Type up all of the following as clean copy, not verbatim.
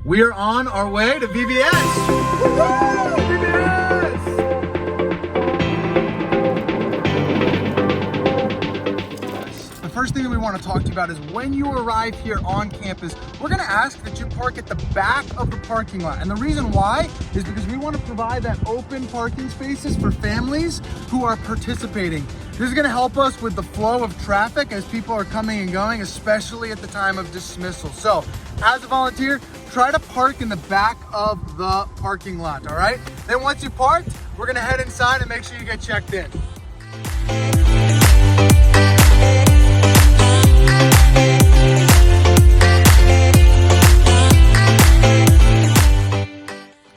We are on our way to VBS. Woo-hoo! VBS! The first thing that we want to talk to you about is when you arrive here on campus, we're going to ask that you park at the back of the parking lot. And the reason why is because we want to provide that open parking spaces for families who are participating. This is going to help us with the flow of traffic as people are coming and going, especially at the time of dismissal. So, as a volunteer, try to park in the back of the parking lot, all right? Then once you parked, we're going to head inside and make sure you get checked in.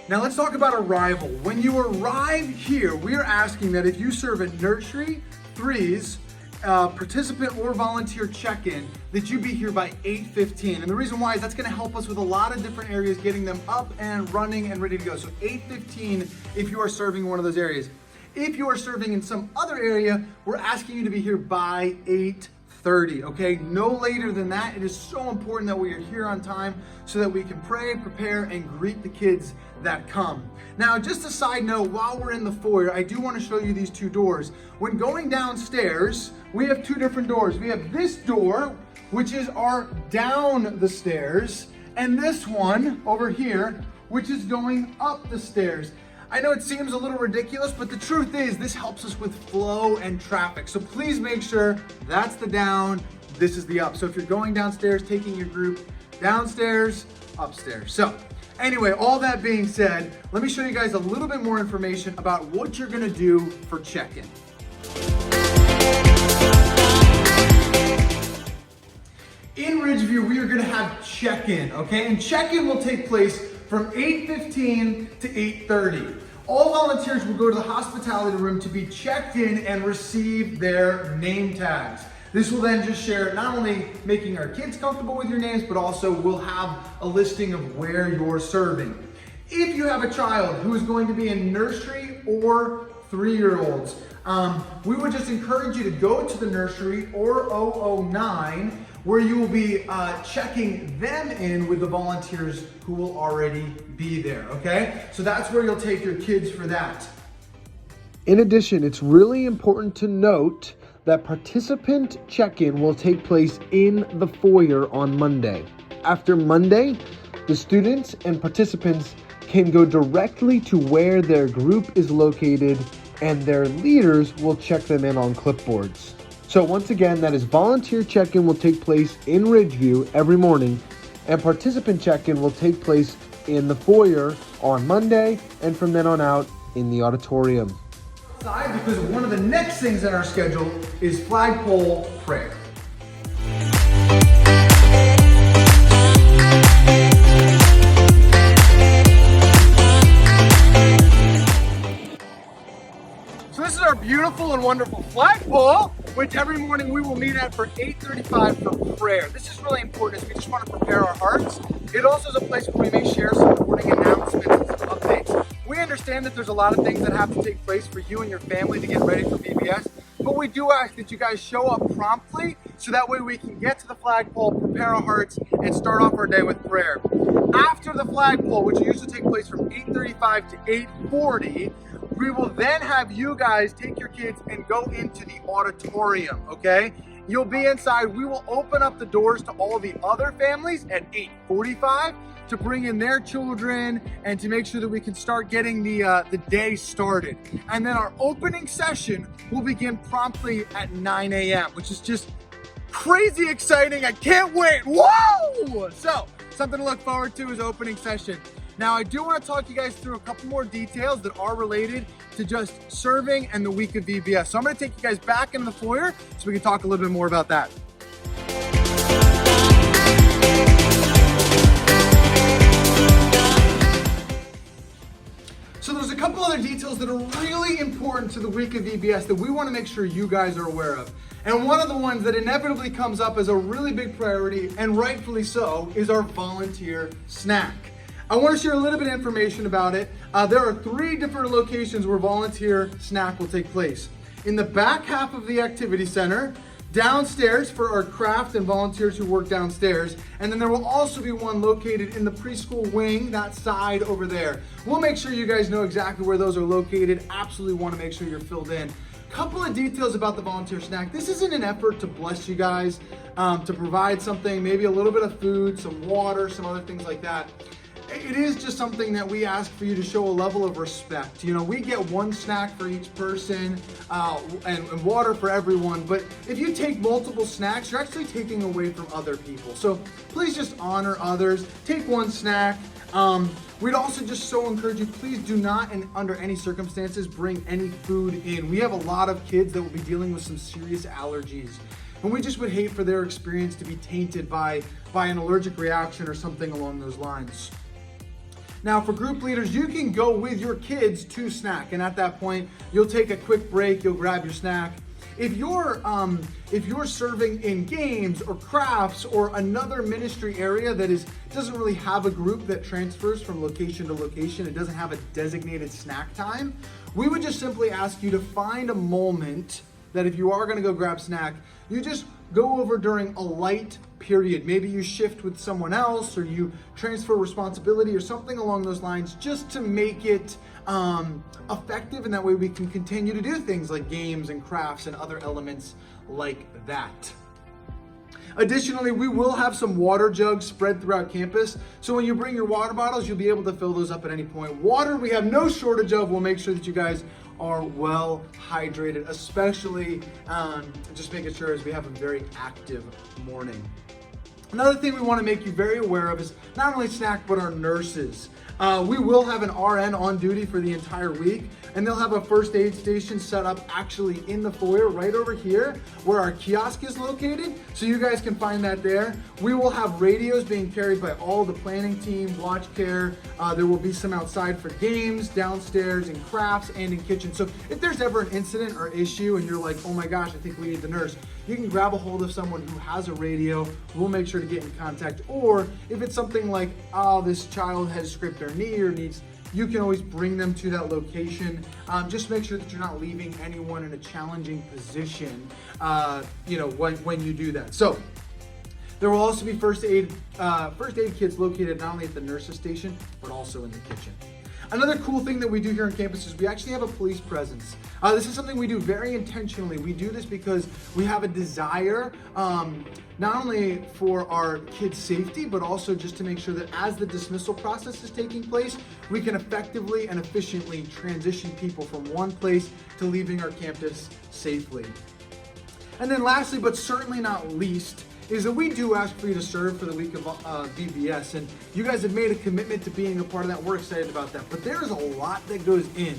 Now let's talk about arrival. When you arrive here, we are asking that if you serve at nursery, threes, participant or volunteer check-in, that you be here by 8:15. And the reason why is that's gonna help us with a lot of different areas, getting them up and running and ready to go. So 8:15 if you are serving in one of those areas. If you are serving in some other area, we're asking you to be here by 8:30, okay? No later than that. It is so important that we are here on time so that we can pray, prepare, and greet the kids that come. Now, just a side note, while we're in the foyer, I do want to show you these two doors. When going downstairs, we have two different doors. We have this door, which is our down the stairs, and this one over here, which is going up the stairs. I know it seems a little ridiculous, but the truth is this helps us with flow and traffic. So please make sure that's the down, this is the up. So if you're going downstairs, taking your group downstairs, upstairs. So anyway, all that being said, let me show you guys a little bit more information about what you're gonna do for check-in. In Ridgeview, we are gonna have check-in, okay? And check-in will take place from 8:15 to 8:30. All volunteers will go to the hospitality room to be checked in and receive their name tags. This will then just share not only making our kids comfortable with your names, but also we'll have a listing of where you're serving. If you have a child who is going to be in nursery or 3-year-olds, we would just encourage you to go to the nursery or 009 where you will be checking them in with the volunteers who will already be there, okay? So that's where you'll take your kids for that. In addition, it's really important to note that participant check-in will take place in the foyer on Monday. After Monday, the students and participants can go directly to where their group is located and their leaders will check them in on clipboards. So once again, that is volunteer check-in will take place in Ridgeview every morning, and participant check-in will take place in the foyer on Monday, and from then on out in the auditorium. Because one of the next things in our schedule is flagpole prayer. So this is our beautiful and wonderful flagpole, which every morning we will meet at for 8:35 for prayer. This is really important as we just want to prepare our hearts. It also is a place where we may share some morning announcements and some updates. We understand that there's a lot of things that have to take place for you and your family to get ready for VBS, but we do ask that you guys show up promptly so that way we can get to the flagpole, prepare our hearts, and start off our day with prayer. After the flagpole, which will usually take place from 8:35 to 8:40, we will then have you guys take your kids and go into the auditorium, okay? You'll be inside. We will open up the doors to all the other families at 8:45 to bring in their children and to make sure that we can start getting the day started. And then our opening session will begin promptly at 9 a.m., which is just crazy exciting. I can't wait. Whoa! So something to look forward to is opening session. Now, I do want to talk you guys through a couple more details that are related to just serving and the week of VBS. So I'm going to take you guys back into the foyer so we can talk a little bit more about that. So there's a couple other details that are really important to the week of VBS that we want to make sure you guys are aware of. And one of the ones that inevitably comes up as a really big priority, and rightfully so, is our volunteer snack. I want to share a little bit of information about it. There are 3 different locations where volunteer snack will take place. In the back half of the activity center, downstairs for our craft and volunteers who work downstairs. And then there will also be one located in the preschool wing, that side over there. We'll make sure you guys know exactly where those are located. Absolutely want to make sure you're filled in. Couple of details about the volunteer snack. This isn't an effort to bless you guys, to provide something, maybe a little bit of food, some water, some other things like that. It is just something that we ask for you to show a level of respect. You know, we get one snack for each person and water for everyone, but if you take multiple snacks, you're actually taking away from other people. So please just honor others. Take one snack. We'd also just so encourage you, please do not, under any circumstances, bring any food in. We have a lot of kids that will be dealing with some serious allergies, and we just would hate for their experience to be tainted by an allergic reaction or something along those lines. Now, for group leaders, you can go with your kids to snack, and at that point, you'll take a quick break, you'll grab your snack. If you're serving in games or crafts or another ministry area that doesn't really have a group that transfers from location to location, it doesn't have a designated snack time, we would just simply ask you to find a moment that if you are going to go grab snack, you just go over during a light period. Maybe you shift with someone else or you transfer responsibility or something along those lines, just to make it effective, and that way we can continue to do things like games and crafts and other elements like that. Additionally, we will have some water jugs spread throughout campus, so when you bring your water bottles, you'll be able to fill those up at any point. Water, we have no shortage of. We'll make sure that you guys are well hydrated, especially just making sure as we have a very active morning. Another thing we want to make you very aware of is not only snack, but our nurses. We will have an RN on duty for the entire week, and they'll have a first aid station set up actually in the foyer right over here where our kiosk is located, so you guys can find that there. We will have radios being carried by all the planning team, watch care. There will be some outside for games, downstairs in crafts and in kitchen. So if there's ever an incident or issue and you're like, oh my gosh, I think we need the nurse, you can grab a hold of someone who has a radio. We'll make sure to get in contact. Or if it's something like, oh, this child has scraped their knee or needs, you can always bring them to that location. Just make sure that you're not leaving anyone in a challenging position, when you do that. So there will also be first aid kits located not only at the nurse's station, but also in the kitchen. Another cool thing that we do here on campus is we actually have a police presence. This is something we do very intentionally. We do this because we have a desire, not only for our kids' safety, but also just to make sure that as the dismissal process is taking place, we can effectively and efficiently transition people from one place to leaving our campus safely. And then lastly, but certainly not least, is that we do ask for you to serve for the week of VBS, and you guys have made a commitment to being a part of that. We're excited about that, but there's a lot that goes in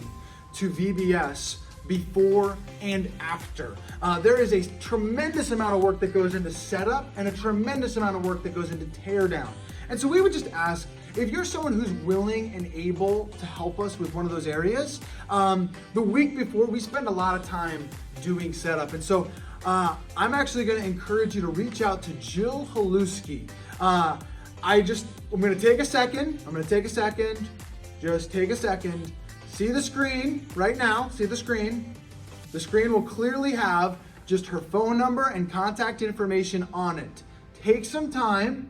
to VBS before and after. There is a tremendous amount of work that goes into setup and a tremendous amount of work that goes into tear down. And so we would just ask, if you're someone who's willing and able to help us with one of those areas, the week before we spend a lot of time doing setup. And so I'm actually going to encourage you to reach out to Jill Haluski. I'm going to take a second. Just take a second. See the screen right now. See the screen. The screen will clearly have just her phone number and contact information on it. Take some time.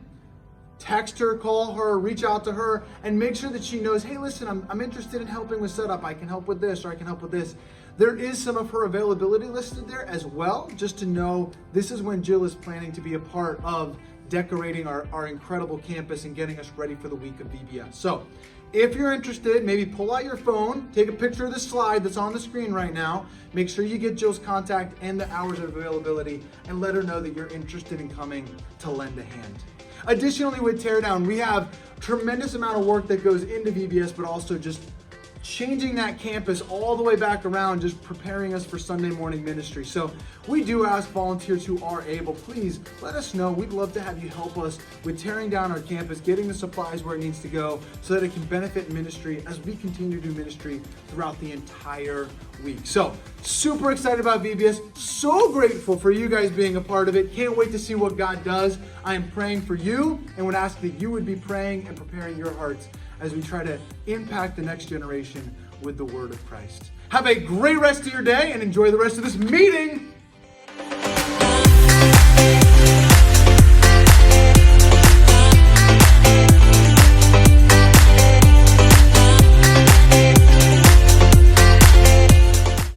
Text her, call her, reach out to her, and make sure that she knows, hey, listen, I'm interested in helping with setup. I can help with this, or I can help with this. There is some of her availability listed there as well, just to know this is when Jill is planning to be a part of decorating our incredible campus and getting us ready for the week of VBS. So if you're interested, maybe pull out your phone, take a picture of the slide that's on the screen right now, make sure you get Jill's contact and the hours of availability, and let her know that you're interested in coming to lend a hand. Additionally, with Teardown, we have tremendous amount of work that goes into VBS, but also just changing that campus all the way back around, just preparing us for Sunday morning ministry. So we do ask volunteers who are able, please let us know. We'd love to have you help us with tearing down our campus, getting the supplies where it needs to go so that it can benefit ministry as we continue to do ministry throughout the entire week. So super excited about VBS. So grateful for you guys being a part of it. Can't wait to see what God does. I am praying for you and would ask that you would be praying and preparing your hearts as we try to impact the next generation with the word of Christ. Have a great rest of your day and enjoy the rest of this meeting.